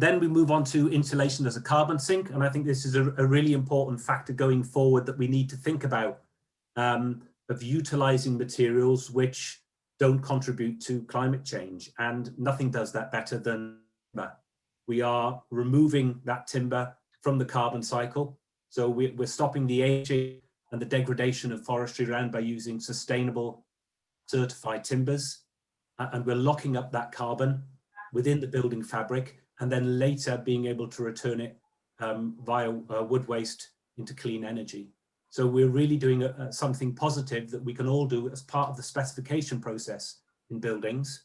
Then we move on to insulation as a carbon sink. And I think this is a really important factor going forward that we need to think about, of utilizing materials which don't contribute to climate change. And nothing does that better than timber. We are removing that timber from the carbon cycle. So we're stopping the aging and the degradation of forestry land by using sustainable certified timbers. And we're locking up that carbon within the building fabric, and then later being able to return it via wood waste into clean energy. So we're really doing something positive that we can all do as part of the specification process in buildings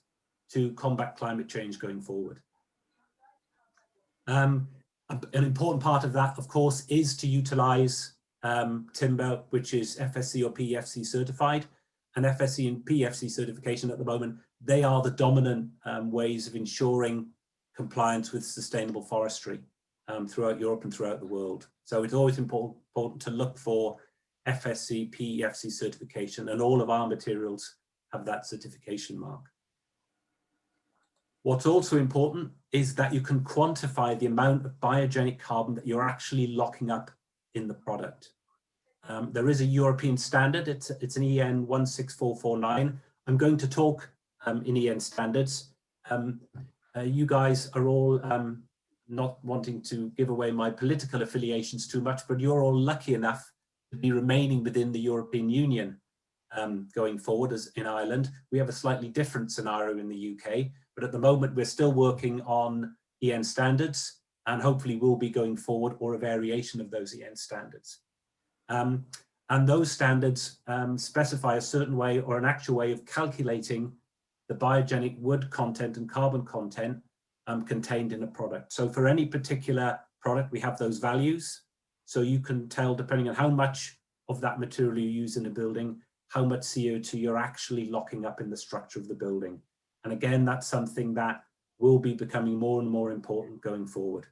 to combat climate change going forward. An important part of that, of course, is to utilize timber, which is FSC or PEFC certified. And FSC and PEFC certification at the moment, they are the dominant ways of ensuring compliance with sustainable forestry throughout Europe and throughout the world. So it's always important to look for FSC, PEFC certification, and all of our materials have that certification mark. What's also important is that you can quantify the amount of biogenic carbon that you're actually locking up in the product. There is a European standard, it's an EN 16449. I'm going to talk in EN standards. You guys are all not wanting to give away my political affiliations too much, but you're all lucky enough to be remaining within the European Union going forward. As in Ireland, we have a slightly different scenario in the UK, but at the moment we're still working on EN standards, and hopefully we'll be going forward or a variation of those EN standards. And those standards specify a certain way or an actual way of calculating the biogenic wood content and carbon content contained in a product. So for any particular product, we have those values. So you can tell, depending on how much of that material you use in a building, how much CO2 you're actually locking up in the structure of the building. And again, that's something that will be becoming more and more important going forward.